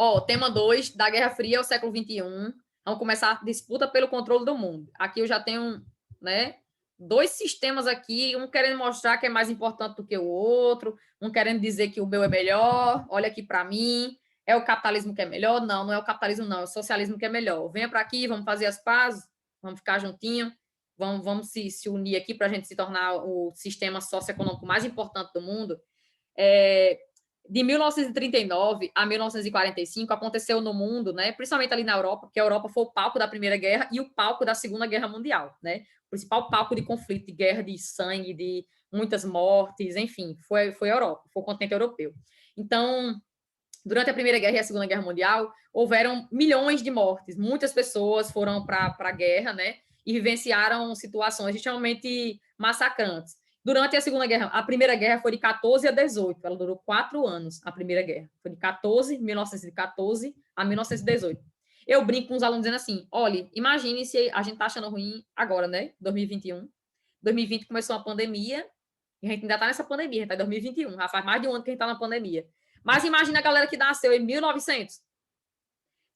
Ó, tema 2 da Guerra Fria ao século XXI. Vamos começar a disputa pelo controle do mundo. Aqui eu já tenho, né, dois sistemas aqui, um querendo mostrar que é mais importante do que o outro, um querendo dizer que o meu é melhor, olha aqui para mim, é o capitalismo que é melhor? Não, não é o capitalismo não, é o socialismo que é melhor. Venha para aqui, vamos fazer as pazes, vamos ficar juntinho, vamos se unir aqui para a gente se tornar o sistema socioeconômico mais importante do mundo. De 1939 a 1945 aconteceu no mundo, né, principalmente ali na Europa, porque a Europa foi o palco da Primeira Guerra e o palco da Segunda Guerra Mundial, né? O principal palco de conflito, de guerra, de sangue, de muitas mortes, enfim, foi a Europa, foi o continente europeu. Então, durante a Primeira Guerra e a Segunda Guerra Mundial, houveram milhões de mortes, muitas pessoas foram para a guerra, né, e vivenciaram situações extremamente massacrantes. Durante a Segunda Guerra, a Primeira Guerra foi de 14 a 18, ela durou 4 anos, a Primeira Guerra. Foi de 1914 a 1918. Eu brinco com os alunos dizendo assim, olha, imagine se a gente está achando ruim agora, né, 2021. 2020 começou uma pandemia, e a gente ainda está nessa pandemia, a gente está em 2021, já faz mais de um ano que a gente está na pandemia. Mas imagina a galera que nasceu em 1900.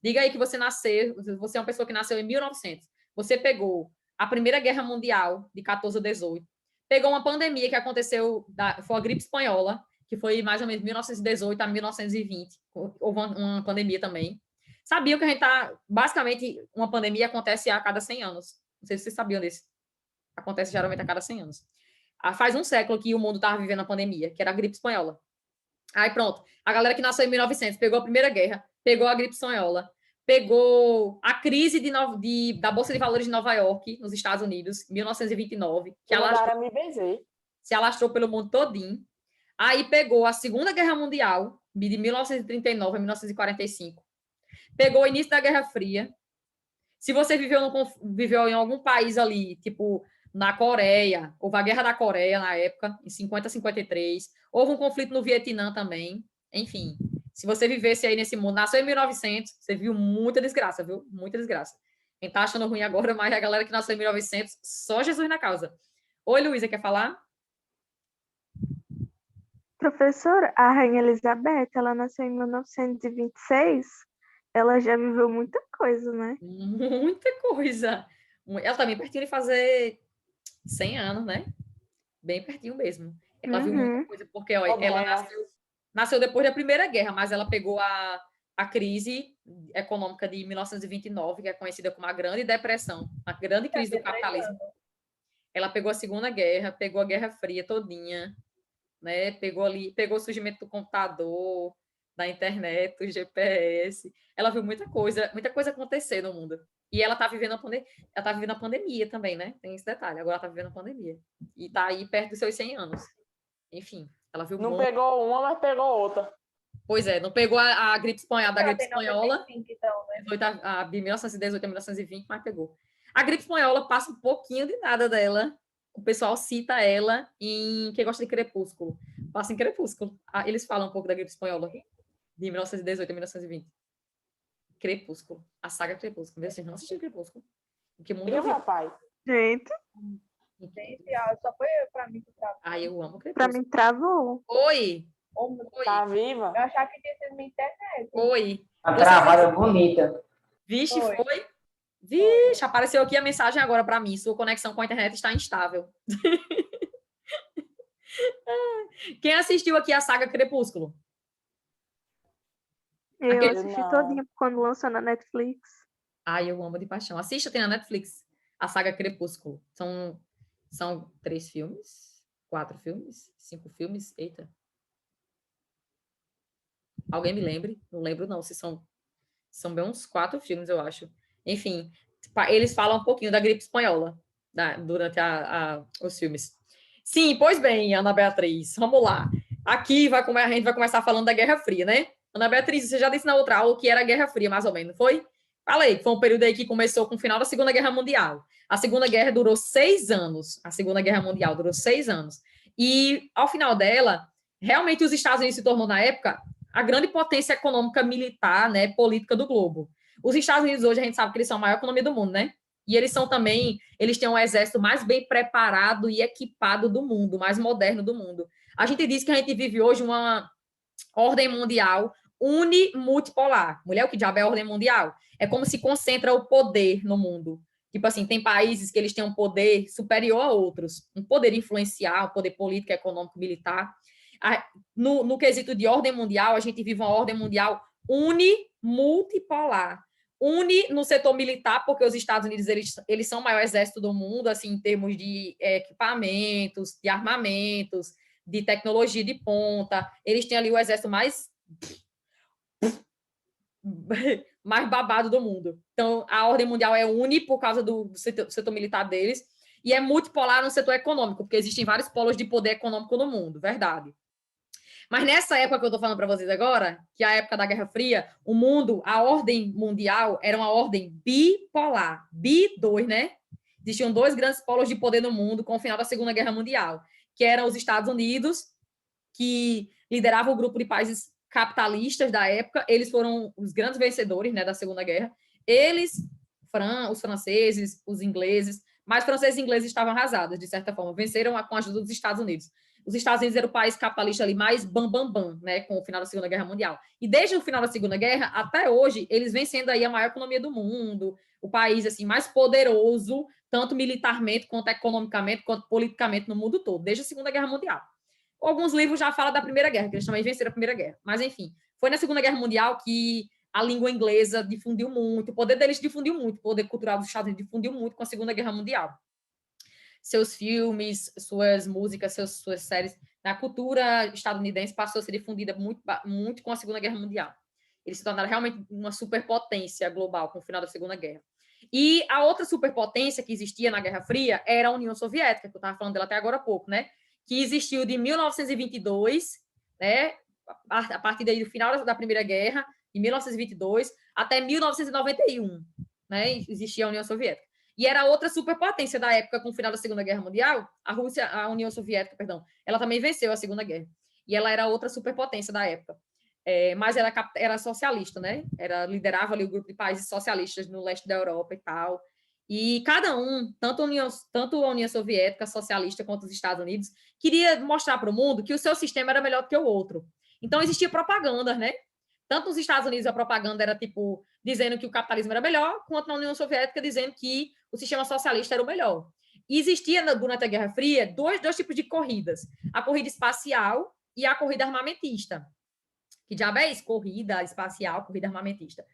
Diga aí que você nasceu, você é uma pessoa que nasceu em 1900. Você pegou a Primeira Guerra Mundial, de 14 a 18, pegou uma pandemia que aconteceu, foi a gripe espanhola, que foi mais ou menos de 1918 a 1920. Houve uma pandemia também. Sabiam que a gente está, basicamente, uma pandemia acontece a cada 100 anos. Não sei se vocês sabiam disso. Acontece geralmente a cada 100 anos. Faz um século que o mundo estava vivendo a pandemia, que era a gripe espanhola. Aí pronto, a galera que nasceu em 1900 pegou a Primeira Guerra, pegou a gripe espanhola, pegou a crise da Bolsa de Valores de Nova York, nos Estados Unidos, em 1929, que se alastrou pelo mundo todinho. Aí pegou a Segunda Guerra Mundial, de 1939 a 1945. Pegou o início da Guerra Fria. Se você viveu em algum país ali, tipo na Coreia, houve a Guerra da Coreia na época, em 50 a 53. Houve um conflito no Vietnã também. Enfim, se você vivesse aí nesse mundo, nasceu em 1900, você viu muita desgraça, viu? Muita desgraça. Quem tá achando ruim agora, mas a galera que nasceu em 1900, só Jesus na causa. Oi, Luísa, quer falar? Professora, a Rainha Elizabeth, ela nasceu em 1926. Ela já viveu muita coisa, né? Muita coisa. Ela também pertinho de fazer 100 anos, né? Bem pertinho mesmo. Ela viu muita coisa, porque ó, ela nasceu depois da Primeira Guerra, mas ela pegou a crise econômica de 1929, que é conhecida como a Grande Depressão, a grande crise do capitalismo. Ela pegou a Segunda Guerra, pegou a Guerra Fria todinha, né? Pegou o surgimento do computador, da internet, do GPS. Ela viu muita coisa acontecer no mundo. E ela tá vivendo a pandemia também, né? Tem esse detalhe. Agora ela tá vivendo a pandemia. E tá aí perto dos seus 100 anos. Enfim, ela viu Não pegou uma, mas pegou outra. Pois é, não pegou a gripe espanhola, da gripe espanhola, 95, então, né? de 1918 a 1920, mas pegou. A gripe espanhola passa um pouquinho de nada dela. O pessoal cita ela em quem gosta de Crepúsculo. Passa em Crepúsculo. Eles falam um pouco da gripe espanhola, de 1918 a 1920. Crepúsculo. A saga Crepúsculo. Vocês não assistiram Crepúsculo? Porque muito Meu pai. Gente, Só foi pra mim que travou. eu amo pra Crepúsculo. mim travou. Oi! Tá viva? Eu achava que tinha sido minha internet. Oi! A travada bonita. Vixe, foi? Vixe, apareceu aqui a mensagem agora para mim. Sua conexão com a internet está instável. Quem assistiu aqui a saga Crepúsculo? Eu assisti todinha quando lançou na Netflix. Eu amo de paixão. Assista, tem na Netflix. A saga Crepúsculo. São 3 filmes? 4 filmes? 5 filmes? Eita. Alguém me lembre? Não lembro, não. Se são bem uns 4 filmes, eu acho. Enfim, eles falam um pouquinho da gripe espanhola durante os filmes. Sim, pois bem, Ana Beatriz, vamos lá. Aqui a gente vai começar falando da Guerra Fria, né? Ana Beatriz, você já disse na outra aula que era a Guerra Fria, mais ou menos, foi? Falei, foi um período aí que começou com o final da Segunda Guerra Mundial. A Segunda Guerra durou 6 anos. A Segunda Guerra Mundial durou 6 anos. E, ao final dela, realmente os Estados Unidos se tornou, na época, a grande potência econômica, militar, né, política do globo. Os Estados Unidos hoje, a gente sabe que eles são a maior economia do mundo, né? E eles têm um exército mais bem preparado e equipado do mundo, mais moderno do mundo. A gente diz que a gente vive hoje uma ordem mundial unimultipolar. Mulher, o que diabo é a ordem mundial? É como se concentra o poder no mundo. Tipo assim, tem países que eles têm um poder superior a outros, um poder influencial, um poder político, econômico, militar. No quesito de ordem mundial, a gente vive uma ordem mundial unimultipolar. Une no setor militar, porque os Estados Unidos eles são o maior exército do mundo, assim, em termos de equipamentos, de armamentos, de tecnologia de ponta. Eles têm ali o exército mais babado do mundo. Então, a ordem mundial é une por causa do setor militar deles, e é multipolar no setor econômico, porque existem vários polos de poder econômico no mundo, verdade. Mas nessa época que eu estou falando para vocês agora, que é a época da Guerra Fria, o mundo, a ordem mundial era uma ordem bipolar. Bi-2, né? Existiam dois grandes polos de poder no mundo com o final da Segunda Guerra Mundial, que eram os Estados Unidos, que lideravam o grupo de países capitalistas da época. Eles foram os grandes vencedores, né, da Segunda Guerra. Eles, os franceses, os ingleses, mas franceses e ingleses estavam arrasados, de certa forma, venceram com a ajuda dos Estados Unidos. Os Estados Unidos era o país capitalista ali mais bam, né, com o final da Segunda Guerra Mundial. E desde o final da Segunda Guerra até hoje, eles vêm sendo aí a maior economia do mundo, o país assim mais poderoso, tanto militarmente, quanto economicamente, quanto politicamente no mundo todo, desde a Segunda Guerra Mundial. Alguns livros já falam da Primeira Guerra, que eles também venceram a Primeira Guerra. Mas, enfim, foi na Segunda Guerra Mundial que a língua inglesa difundiu muito, o poder deles difundiu muito, o poder cultural dos Estados Unidos difundiu muito com a Segunda Guerra Mundial. Seus filmes, suas músicas, suas séries, na cultura estadunidense passou a ser difundida muito com a Segunda Guerra Mundial. Eles se tornaram realmente uma superpotência global com o final da Segunda Guerra. E a outra superpotência que existia na Guerra Fria era a União Soviética, que eu estava falando dela até agora há pouco, né? Que existiu de 1922, né? A partir daí do final da Primeira Guerra, de 1922 até 1991, né? Existia a União Soviética. E era outra superpotência da época, com o final da Segunda Guerra Mundial. A União Soviética, perdão, ela também venceu a Segunda Guerra. E ela era outra superpotência da época. Mas era socialista, né? Liderava ali o grupo de países socialistas no leste da Europa e tal. E cada um, tanto a União Soviética socialista quanto os Estados Unidos, queria mostrar para o mundo que o seu sistema era melhor do que o outro. Então, existia propaganda, né? Tanto nos Estados Unidos a propaganda era, tipo, dizendo que o capitalismo era melhor, quanto na União Soviética dizendo que o sistema socialista era o melhor. E existia, durante a Guerra Fria, dois tipos de corridas. A corrida espacial e a corrida armamentista. Que diabo é isso? Corrida espacial, corrida armamentista.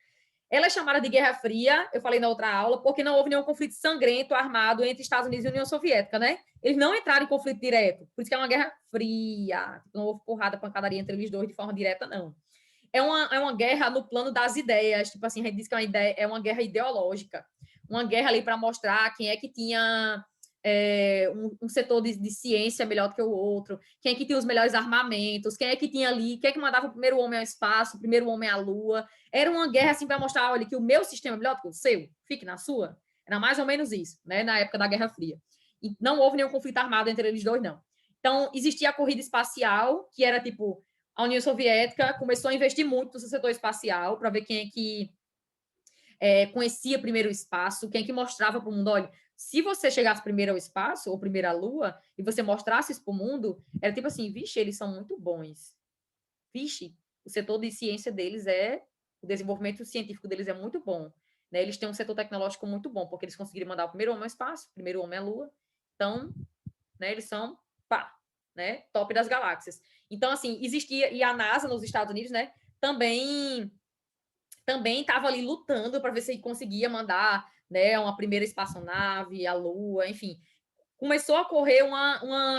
Ela é chamada de Guerra Fria, eu falei na outra aula, porque não houve nenhum conflito sangrento armado entre Estados Unidos e União Soviética, né? Eles não entraram em conflito direto, por isso que é uma Guerra Fria. Não houve porrada, pancadaria entre eles dois de forma direta, não. É uma guerra no plano das ideias, tipo assim, a gente diz que é uma guerra ideológica. Uma guerra ali para mostrar quem é que tinha um setor de ciência melhor do que o outro, quem é que tinha os melhores armamentos, quem é que tinha ali, quem é que mandava o primeiro homem ao espaço, o primeiro homem à lua. Era uma guerra assim para mostrar, olha, que o meu sistema é melhor do que o seu, fique na sua. Era mais ou menos isso, né, na época da Guerra Fria. E não houve nenhum conflito armado entre eles dois, não. Então, existia a corrida espacial, que era tipo, a União Soviética começou a investir muito no setor espacial para ver quem é que conhecia primeiro o espaço, quem é que mostrava para o mundo, olha, se você chegasse primeiro ao espaço, ou primeiro à Lua, e você mostrasse isso para o mundo, era tipo assim, vixe, eles são muito bons. Vixe, o setor de ciência deles o desenvolvimento científico deles é muito bom. Né? Eles têm um setor tecnológico muito bom, porque eles conseguiram mandar o primeiro homem ao espaço, o primeiro homem à Lua. Então, né, eles são, né, top das galáxias. Então, assim, existia, e a NASA nos Estados Unidos, né, também estava ali lutando para ver se conseguia mandar, né, uma primeira espaçonave, a Lua, enfim. Começou a correr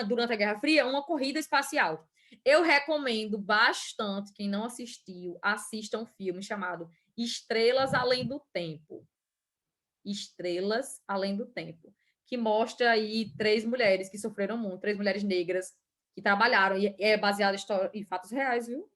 durante a Guerra Fria, uma corrida espacial. Eu recomendo bastante, quem não assistiu, assista um filme chamado Estrelas Além do Tempo. Estrelas Além do Tempo. Que mostra aí 3 mulheres que sofreram muito, 3 mulheres negras que trabalharam, e é baseado em fatos reais, viu?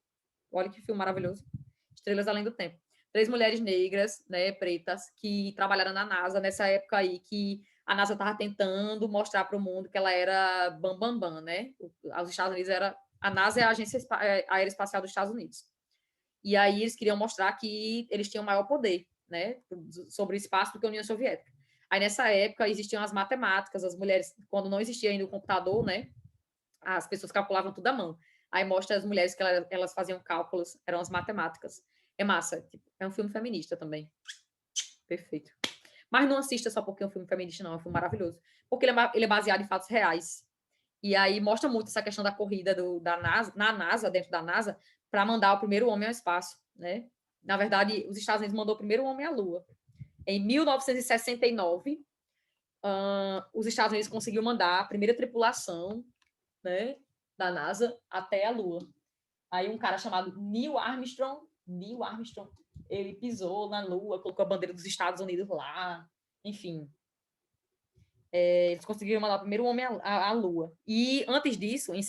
Olha que filme maravilhoso. Estrelas Além do Tempo. 3 mulheres negras, né, pretas, que trabalharam na NASA nessa época aí que a NASA estava tentando mostrar para o mundo que ela era bam, né? Os Estados Unidos a NASA é a Agência Aeroespacial dos Estados Unidos. E aí eles queriam mostrar que eles tinham maior poder, né, sobre o espaço do que a União Soviética. Aí nessa época existiam as matemáticas, as mulheres, quando não existia ainda o computador, né, as pessoas calculavam tudo à mão. Aí mostra as mulheres que elas faziam cálculos, eram as matemáticas. É massa, tipo, é um filme feminista também. Perfeito. Mas não assista só porque é um filme feminista, não, é um filme maravilhoso. Porque ele é baseado em fatos reais. E aí mostra muito essa questão da corrida da NASA, na NASA, dentro da NASA, para mandar o primeiro homem ao espaço, né? Na verdade, os Estados Unidos mandou o primeiro homem à Lua. Em 1969, os Estados Unidos conseguiu mandar a primeira tripulação, né, da NASA até a Lua. Aí um cara chamado Neil Armstrong, ele pisou na Lua, colocou a bandeira dos Estados Unidos lá, enfim. Eles conseguiram mandar o primeiro homem à Lua. E antes disso, em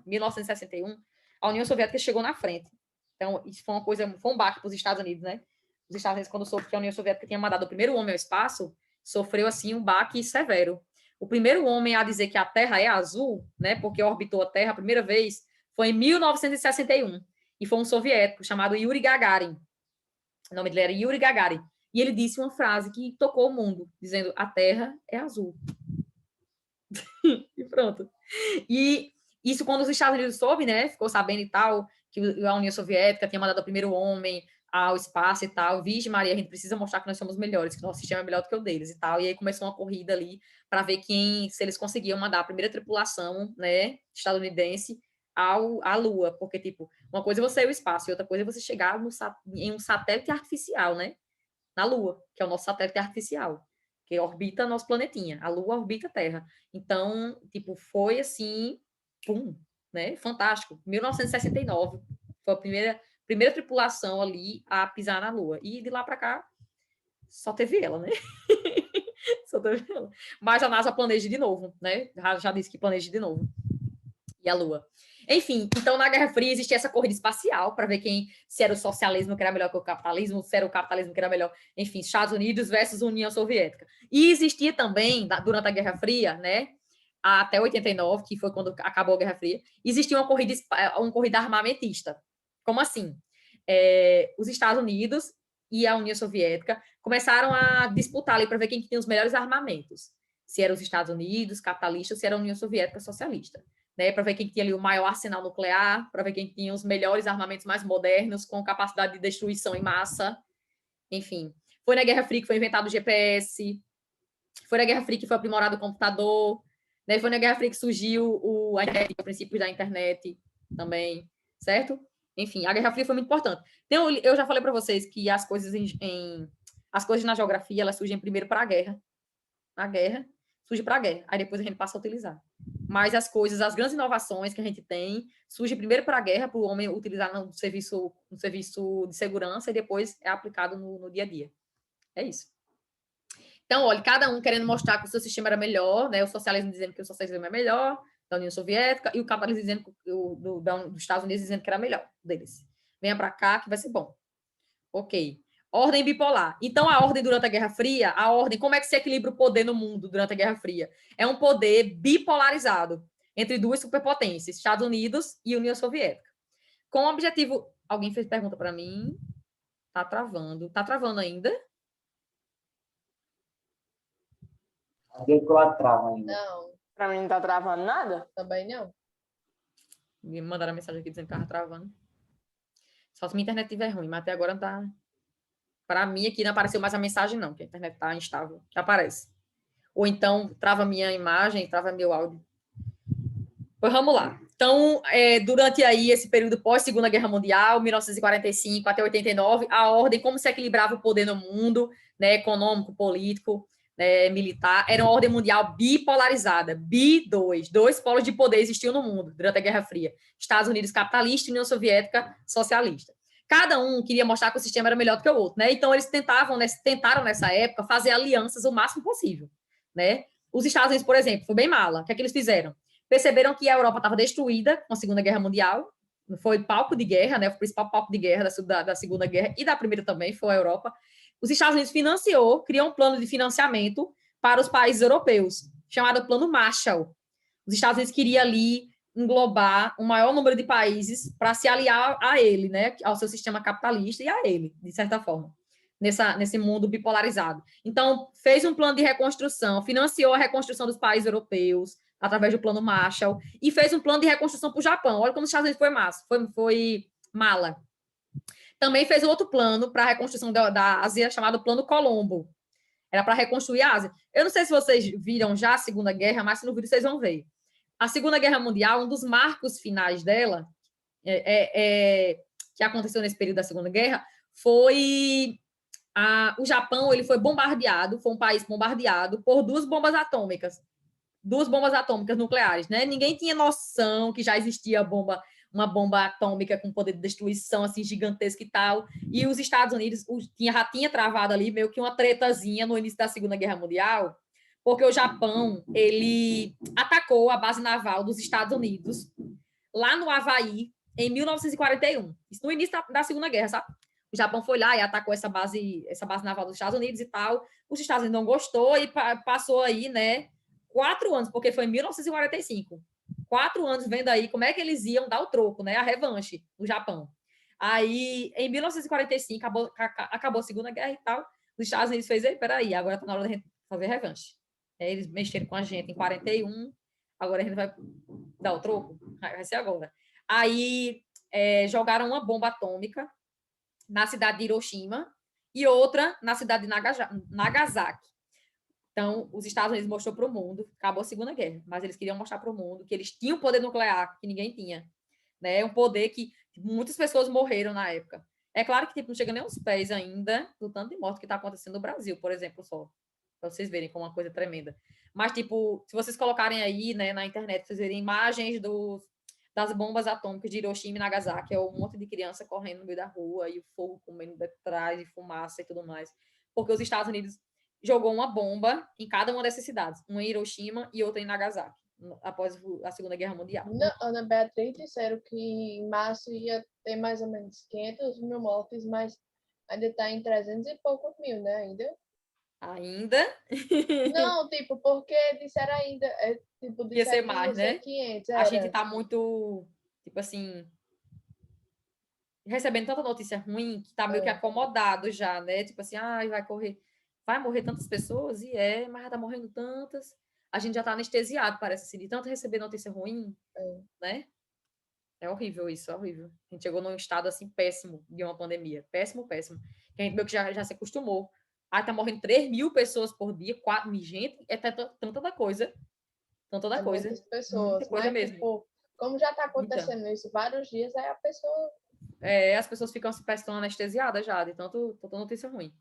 1961, a União Soviética chegou na frente. Então, isso foi foi um baque para os Estados Unidos, né? Os Estados Unidos, quando soube que a União Soviética tinha mandado o primeiro homem ao espaço, sofreu, assim, um baque severo. O primeiro homem a dizer que a Terra é azul, né, porque orbitou a Terra a primeira vez, foi em 1961. E foi um soviético chamado Yuri Gagarin. O nome dele era Yuri Gagarin. E ele disse uma frase que tocou o mundo, dizendo: a Terra é azul. E pronto. E isso, quando os Estados Unidos soube, né, ficou sabendo e tal, que a União Soviética tinha mandado o primeiro homem ao espaço e tal, vixe Maria, a gente precisa mostrar que nós somos melhores, que o nosso sistema é melhor do que o deles e tal. E aí começou uma corrida ali para ver se eles conseguiam mandar a primeira tripulação, né, estadunidense à Lua, porque, tipo, uma coisa é você ir ao espaço e outra coisa é você chegar em um satélite artificial, né, na Lua, que é o nosso satélite artificial, que orbita nosso planetinha. A Lua orbita a Terra. Então, tipo, foi assim, pum, né? Fantástico. 1969 foi a primeira tripulação ali a pisar na Lua. E de lá para cá, só teve ela, né? Só teve ela. Mas a NASA planeja de novo, né? Já disse que planeja de novo. E a Lua. Enfim, então na Guerra Fria existia essa corrida espacial para ver se era o socialismo que era melhor que o capitalismo, se era o capitalismo que era melhor, enfim, Estados Unidos versus União Soviética. E existia também, durante a Guerra Fria, né, até 89, que foi quando acabou a Guerra Fria, existia uma corrida armamentista. Como assim? Os Estados Unidos e a União Soviética começaram a disputar ali para ver quem tinha os melhores armamentos. Se eram os Estados Unidos, capitalistas, ou se era a União Soviética, socialista. Né, para ver quem tinha ali o maior arsenal nuclear, para ver quem tinha os melhores armamentos mais modernos, com capacidade de destruição em massa. Enfim, foi na Guerra Fria que foi inventado o GPS, foi na Guerra Fria que foi aprimorado o computador, né, foi na Guerra Fria que surgiu o princípios da internet também, certo? Enfim, a Guerra Fria foi muito importante. Então, eu já falei para vocês que as coisas as coisas na geografia, elas surgem primeiro para a guerra. Na guerra, surge para a guerra. Aí depois a gente passa a utilizar. Mas as grandes inovações que a gente tem, surge primeiro para a guerra, para o homem utilizar no serviço de segurança, e depois é aplicado no dia a dia. É isso. Então, olha, cada um querendo mostrar que o seu sistema era melhor, né? O socialismo dizendo que o socialismo é melhor, da União Soviética, e o capitalismo dizendo que dos Estados Unidos dizendo que era melhor deles. Venha para cá que vai ser bom. Ok. Ordem bipolar. Então, a ordem durante a Guerra Fria, como é que se equilibra o poder no mundo durante a Guerra Fria? É um poder bipolarizado entre duas superpotências, Estados Unidos e União Soviética. Com o objetivo... Alguém fez pergunta para mim? Tá travando. Tá travando ainda? Alguém ficou a trava ainda. Não, Pra mim não tá travando nada? também não. Me mandaram a mensagem aqui dizendo que estava travando. Só se minha internet estiver ruim, mas até agora não tá... Para mim, aqui não apareceu mais a mensagem, não, que a internet está instável. Que aparece. Ou então, trava minha imagem, trava meu áudio. Pois vamos lá. Então, durante aí esse período pós-Segunda Guerra Mundial, 1945 até 89, a ordem, como se equilibrava o poder no mundo, né, econômico, político, né, militar, era uma ordem mundial bipolarizada, dois polos de poder existiam no mundo durante a Guerra Fria. Estados Unidos capitalista e União Soviética socialista. Cada um queria mostrar que o sistema era melhor do que o outro, né? Então, eles tentaram nessa época fazer alianças o máximo possível, né? Os Estados Unidos, por exemplo, foi bem mala. O que é que eles fizeram? Perceberam que a Europa estava destruída com a Segunda Guerra Mundial, foi palco de guerra, né? O principal palco de guerra da Segunda Guerra e da Primeira também foi a Europa. Os Estados Unidos criou um plano de financiamento para os países europeus, chamado Plano Marshall. Os Estados Unidos queriam ali englobar o maior número de países para se aliar a ele, né, ao seu sistema capitalista e a ele, de certa forma, nesse mundo bipolarizado. Então, fez um plano de reconstrução, financiou a reconstrução dos países europeus, através do plano Marshall, e fez um plano de reconstrução para o Japão. Olha como os Estados Unidos foi mala. Também fez outro plano para a reconstrução da Ásia, chamado Plano Colombo. Era para reconstruir a Ásia. Eu não sei se vocês viram já a Segunda Guerra, mas se não viram, vocês vão ver. A Segunda Guerra Mundial, um dos marcos finais dela, que aconteceu nesse período da Segunda Guerra, foi o Japão. Ele foi bombardeado, foi um país bombardeado por duas bombas atômicas nucleares, né? Ninguém tinha noção que já existia uma bomba atômica com poder de destruição assim gigantesco e tal. E os Estados Unidos já tinha travado ali meio que uma tretazinha no início da Segunda Guerra Mundial, porque o Japão, ele atacou a base naval dos Estados Unidos lá no Havaí em 1941. Isso no início da Segunda Guerra, sabe? O Japão foi lá e atacou essa base naval dos Estados Unidos e tal. Os Estados Unidos não gostou e passou aí, né, 4 anos, porque foi em 1945. 4 anos vendo aí como é que eles iam dar o troco, né, a revanche no Japão. Aí, em 1945, acabou a Segunda Guerra e tal. Os Estados Unidos fez, peraí, agora tá na hora de gente fazer revanche. Aí eles mexeram com a gente em 41, agora a gente vai dar o troco, vai ser agora. Aí jogaram uma bomba atômica na cidade de Hiroshima e outra na cidade de Nagasaki. Então, os Estados Unidos mostrou para o mundo, acabou a Segunda Guerra, mas eles queriam mostrar para o mundo que eles tinham poder nuclear, que ninguém tinha, né? Um poder que muitas pessoas morreram na época. É claro que não chega nem aos pés ainda do tanto de morte que está acontecendo no Brasil, por exemplo, só, para vocês verem como uma coisa tremenda. Mas, tipo, se vocês colocarem aí, né, na internet, vocês verem imagens das bombas atômicas de Hiroshima e Nagasaki, é um monte de criança correndo no meio da rua e o fogo comendo detrás e fumaça e tudo mais, porque os Estados Unidos jogou uma bomba em cada uma dessas cidades, uma em Hiroshima e outra em Nagasaki, após a Segunda Guerra Mundial. Ana Beatriz disseram que em março ia ter mais ou menos 500 mil mortes, mas ainda está em 300 e poucos mil, né, Ainda? Não, tipo, porque disseram ainda, tipo, Ia ser mais, né? 500, A gente tá muito, tipo assim, recebendo tanta notícia ruim que tá meio que acomodado já, né? Tipo assim, vai morrer tantas pessoas, mas já tá morrendo tantas. A gente já tá anestesiado, parece assim, de tanto receber notícia ruim, né? É horrível isso, é horrível. A gente chegou num estado, assim, péssimo de uma pandemia. Péssimo, péssimo. Que a gente meio que já se acostumou. Tá morrendo 3 mil pessoas por dia, 4 mil, gente, tanta da coisa. Tanta da coisa. Muitas pessoas, muita coisa mas, mesmo. Tipo, como já tá acontecendo isso vários dias, aí a pessoa... As pessoas ficam anestesiadas já, de tanta notícia ruim.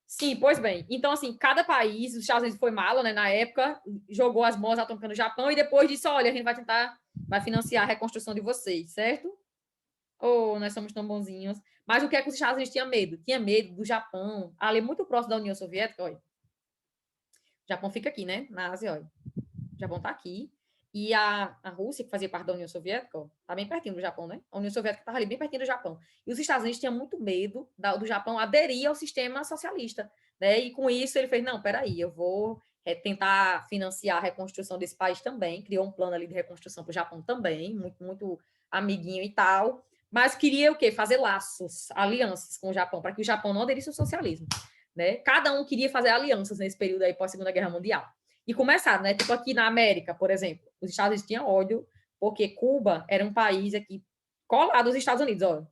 Sim, pois bem. Então, assim, cada país, os Estados Unidos foi mala, né, na época, jogou as bombas atômicas no Japão e depois disse, olha, a gente vai financiar a reconstrução de vocês, certo? Nós somos tão bonzinhos. Mas o que é que os Estados Unidos tinham medo? Tinha medo do Japão, ali muito próximo da União Soviética, olha. O Japão fica aqui, né, na Ásia, olha. O Japão tá aqui. E a Rússia, que fazia parte da União Soviética, tá bem pertinho do Japão, né? A União Soviética estava ali bem pertinho do Japão. E os Estados Unidos tinham muito medo do Japão aderir ao sistema socialista, né? E com isso ele fez, não, peraí, eu vou tentar financiar a reconstrução desse país também. Criou um plano ali de reconstrução para o Japão também, muito, muito amiguinho e tal. Mas queria o quê? Fazer laços, alianças com o Japão, para que o Japão não aderisse ao socialismo, né? Cada um queria fazer alianças nesse período aí pós-Segunda Guerra Mundial. E começaram, né? Tipo aqui na América, por exemplo, os Estados Unidos tinham ódio, porque Cuba era um país aqui colado aos Estados Unidos, ó.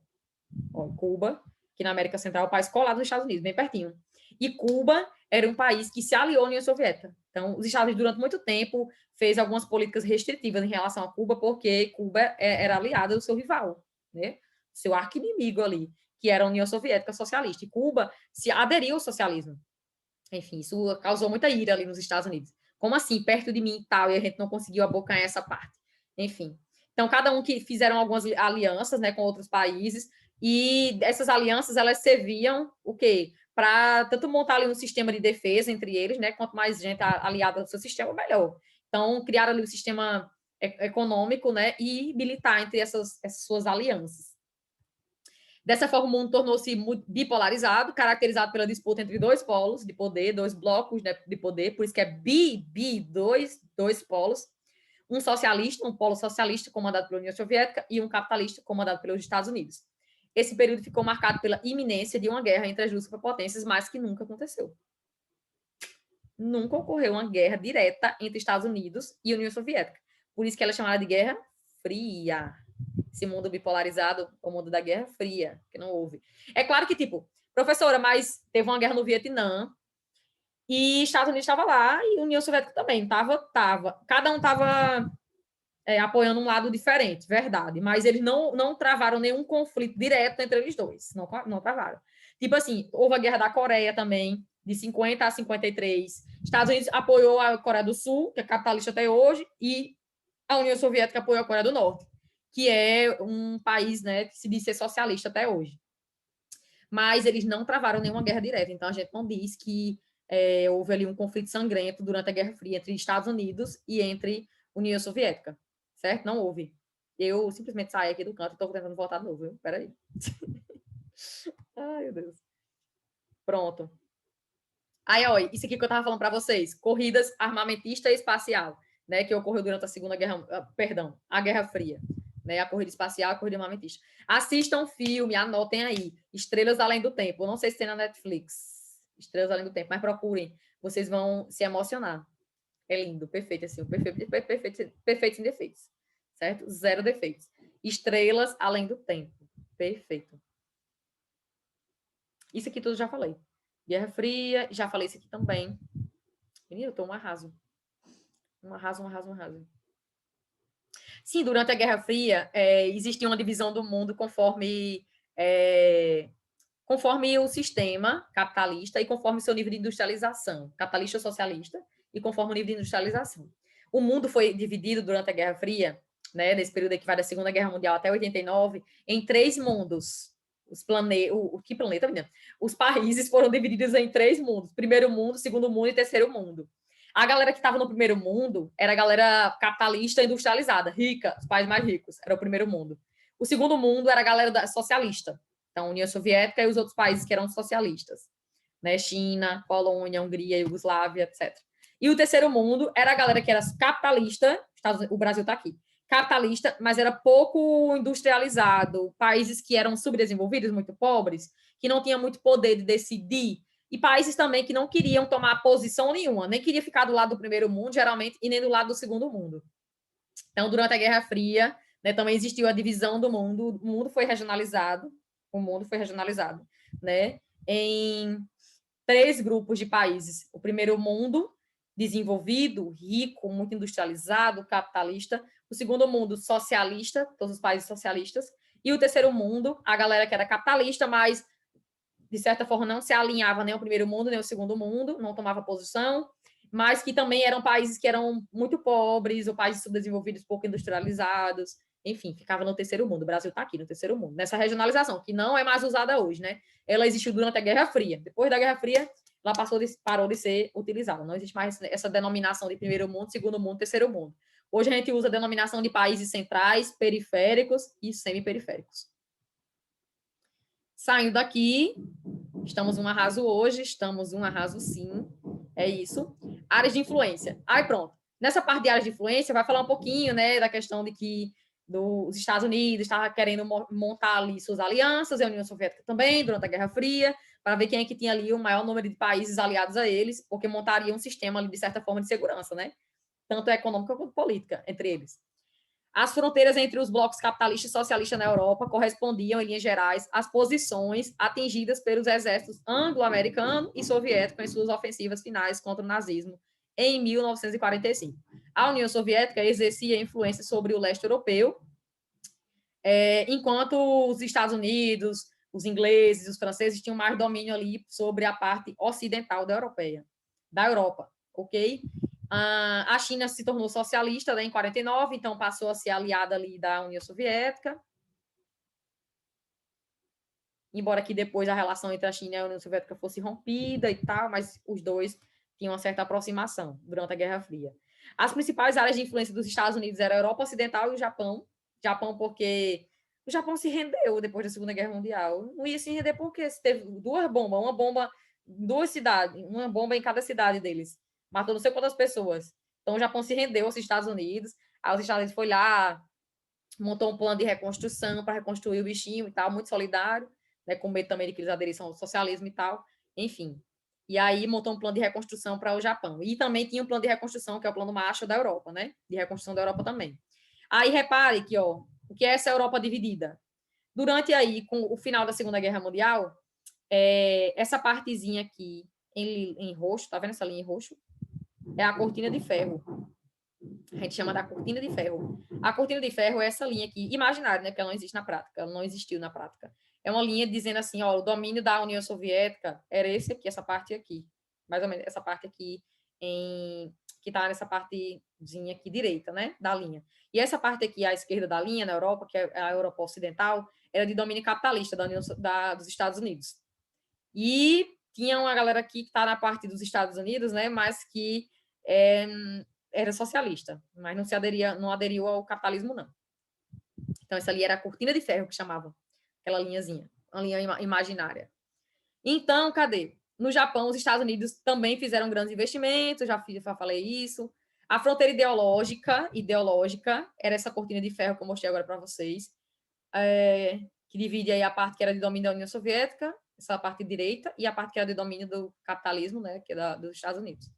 Cuba, que na América Central é um país colado aos Estados Unidos, bem pertinho. E Cuba era um país que se aliou à União Soviética. Então, os Estados Unidos, durante muito tempo, fez algumas políticas restritivas em relação a Cuba, porque Cuba era aliada do seu rival, né? Seu arqui-inimigo ali, que era a União Soviética socialista. E Cuba se aderiu ao socialismo. Enfim, isso causou muita ira ali nos Estados Unidos. Como assim, perto de mim e tal, e a gente não conseguiu abocanhar essa parte? Enfim. Então, cada um que fizeram algumas alianças, né, com outros países, e essas alianças, elas serviam o quê? Para tanto montar ali um sistema de defesa entre eles, né? Quanto mais gente aliada ao seu sistema, melhor. Então, criaram ali um sistema econômico, né, e militar entre essas suas alianças. Dessa forma, o mundo tornou-se bipolarizado, caracterizado pela disputa entre dois polos de poder, dois blocos, né, de poder, por isso que é dois polos. Um socialista, um polo socialista comandado pela União Soviética e um capitalista comandado pelos Estados Unidos. Esse período ficou marcado pela iminência de uma guerra entre as duas superpotências, mas que nunca aconteceu. nunca ocorreu uma guerra direta entre Estados Unidos e União Soviética. Por isso que ela é chamada de Guerra Fria. Esse mundo bipolarizado, o mundo da Guerra Fria, que não houve. É claro que, tipo, professora, mas teve uma guerra no Vietnã e Estados Unidos estava lá e União Soviética também. Tava. Cada um estava apoiando um lado diferente, verdade. Mas eles não travaram nenhum conflito direto entre eles dois. Não travaram. Tipo assim, houve a Guerra da Coreia também, de 50 a 53. Estados Unidos apoiou a Coreia do Sul, que é capitalista até hoje, e a União Soviética apoiou a Coreia do Norte, que é um país, né, que se diz ser socialista até hoje. Mas eles não travaram nenhuma guerra direta. Então, a gente não diz que houve ali um conflito sangrento durante a Guerra Fria entre Estados Unidos e entre União Soviética, certo? Não houve. Eu simplesmente saí aqui do canto e estou tentando voltar de novo, viu? Peraí. Ai, meu Deus. Pronto. Aí, olha, isso aqui que eu estava falando para vocês, corridas armamentista e espacial, né, que ocorreu durante a Segunda Guerra, perdão, a Guerra Fria, né, a corrida espacial, a corrida armamentista. Assistam filme, anotem aí, Estrelas Além do Tempo. Eu não sei se tem na Netflix, Estrelas Além do Tempo, mas procurem, vocês vão se emocionar. É lindo, perfeito, assim, perfeito sem defeitos, certo? Zero defeitos. Estrelas Além do Tempo, perfeito. Isso aqui tudo já falei. Guerra Fria, já falei isso aqui também. Menina, eu tô um arraso. Um arraso. Sim, durante a Guerra Fria, existia uma divisão do mundo conforme o sistema capitalista e conforme o seu nível de industrialização, capitalista ou socialista, e conforme o nível de industrialização. O mundo foi dividido durante a Guerra Fria, né, nesse período que vai da Segunda Guerra Mundial até 89, em 3 mundos. Que planeta, menina? Os países foram divididos em 3 mundos: primeiro mundo, segundo mundo e terceiro mundo. A galera que estava no primeiro mundo era a galera capitalista industrializada, rica, os países mais ricos, era o primeiro mundo. O segundo mundo era a galera socialista, então a União Soviética e os outros países que eram socialistas, né? China, Polônia, Hungria, Iugoslávia, etc. E o terceiro mundo era a galera que era capitalista, o Brasil está aqui, capitalista, mas era pouco industrializado, países que eram subdesenvolvidos, muito pobres, que não tinham muito poder de decidir, e países também que não queriam tomar posição nenhuma, nem queria ficar do lado do primeiro mundo, geralmente, e nem do lado do segundo mundo. Então, durante a Guerra Fria, né, também existiu a divisão do mundo, o mundo foi regionalizado, né, em 3 grupos de países. O primeiro mundo, desenvolvido, rico, muito industrializado, capitalista. O segundo mundo, socialista, todos os países socialistas. E o terceiro mundo, a galera que era capitalista, mas, de certa forma, não se alinhava nem ao primeiro mundo, nem ao segundo mundo, não tomava posição, mas que também eram países que eram muito pobres, ou países subdesenvolvidos, pouco industrializados, enfim, ficava no terceiro mundo. O Brasil está aqui no terceiro mundo, nessa regionalização, que não é mais usada hoje, né? Ela existiu durante a Guerra Fria. Depois da Guerra Fria, ela parou de ser utilizada. Não existe mais essa denominação de primeiro mundo, segundo mundo, terceiro mundo. Hoje a gente usa a denominação de países centrais, periféricos e semiperiféricos. Saindo daqui, estamos um arraso hoje, estamos um arraso sim, é isso. Áreas de influência. Aí pronto. Nessa parte de áreas de influência, vai falar um pouquinho, né, da questão de que os Estados Unidos estavam querendo montar ali suas alianças, e a União Soviética também, durante a Guerra Fria, para ver quem é que tinha ali o maior número de países aliados a eles, porque montariam um sistema ali, de certa forma, de segurança, né? Tanto econômica quanto política, entre eles. As fronteiras entre os blocos capitalista e socialista na Europa correspondiam, em linhas gerais, às posições atingidas pelos exércitos anglo-americano e soviético em suas ofensivas finais contra o nazismo em 1945. A União Soviética exercia influência sobre o leste europeu, enquanto os Estados Unidos, os ingleses, os franceses tinham mais domínio ali sobre a parte ocidental da Europa, ok? A China se tornou socialista, né, em 49, então passou a ser aliada ali da União Soviética. Embora que depois a relação entre a China e a União Soviética fosse rompida e tal, mas os dois tinham uma certa aproximação durante a Guerra Fria. As principais áreas de influência dos Estados Unidos eram a Europa Ocidental e o Japão. Japão porque o Japão se rendeu depois da Segunda Guerra Mundial. Não ia se render porque teve 2 bombas, uma bomba em 2 cidades, uma bomba em cada cidade deles. Matou não sei quantas pessoas. Então o Japão se rendeu aos Estados Unidos. Aí os Estados Unidos foi lá, montou um plano de reconstrução para reconstruir o bichinho e tal, muito solidário, né, com medo também de que eles aderissem ao socialismo e tal. Enfim, E aí montou um plano de reconstrução para o Japão. E também tinha um plano de reconstrução, que é o plano Marshall da Europa, né? De reconstrução da Europa também. Aí repare que, ó, o que é essa Europa dividida? Durante aí, com o final da Segunda Guerra Mundial, essa partezinha aqui em roxo, tá vendo essa linha em roxo? É a cortina de ferro. A gente chama da cortina de ferro. A cortina de ferro é essa linha aqui, imaginária, né? Porque ela não existe na prática, ela não existiu na prática. É uma linha dizendo assim, ó, o domínio da União Soviética era esse aqui, essa parte aqui. Mais ou menos essa parte aqui, que tá nessa partezinha aqui direita, né? Da linha. E essa parte aqui, à esquerda da linha, na Europa, que é a Europa Ocidental, era de domínio capitalista dos Estados Unidos. E tinha uma galera aqui que está na parte dos Estados Unidos, né? Mas que era socialista, mas não aderiu ao capitalismo, não. Então, essa ali era a cortina de ferro que chamava, aquela linhazinha, uma linha imaginária. Então, cadê? No Japão, os Estados Unidos também fizeram grandes investimentos, já falei isso. A fronteira ideológica era essa cortina de ferro que eu mostrei agora para vocês, que divide aí a parte que era de domínio da União Soviética, essa parte direita, e a parte que era de domínio do capitalismo, né, que é dos Estados Unidos.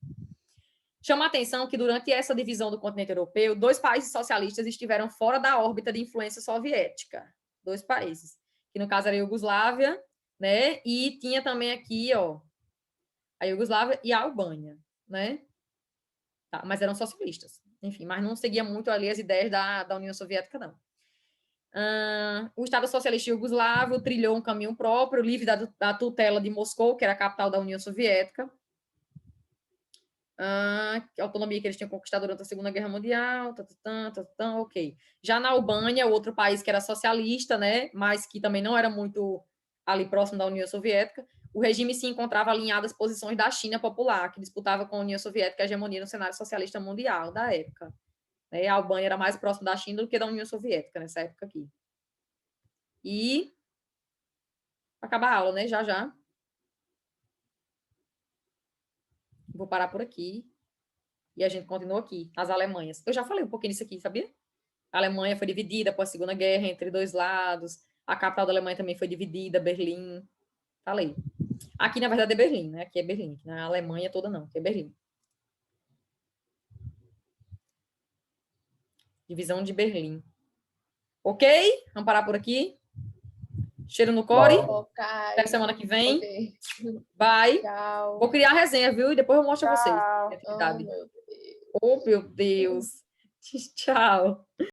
Chama a atenção que, durante essa divisão do continente europeu, 2 países socialistas estiveram fora da órbita de influência soviética. 2 países, que no caso era a Iugoslávia, né? E tinha também aqui, ó, a Iugoslávia e a Albânia, né? Tá, mas eram socialistas. Enfim, mas não seguia muito ali as ideias da União Soviética, não. O Estado Socialista Iugoslavo trilhou um caminho próprio, livre da tutela de Moscou, que era a capital da União Soviética. A autonomia que eles tinham conquistado durante a Segunda Guerra Mundial, ok. Já na Albânia, outro país que era socialista, né, mas que também não era muito ali próximo da União Soviética, o regime se encontrava alinhado às posições da China popular, que disputava com a União Soviética a hegemonia no cenário socialista mundial da época. A Albânia era mais próximo da China do que da União Soviética nessa época aqui. E acabar a aula, né, já. Vou parar por aqui. E a gente continua aqui, nas Alemanhas. Eu já falei um pouquinho disso aqui, sabia? A Alemanha foi dividida após a Segunda Guerra entre 2 lados. A capital da Alemanha também foi dividida, Berlim. Falei. Aqui, na verdade, é Berlim, né? Aqui é Berlim. Na Alemanha toda não, aqui é Berlim. Divisão de Berlim. Ok? Vamos parar por aqui? Cheiro no core. Ok. Até semana que vem. Ok. Bye. Tchau. Vou criar a resenha, viu? E depois eu mostro a vocês. Tchau. Oh, meu Deus. Oh, meu Deus. Tchau.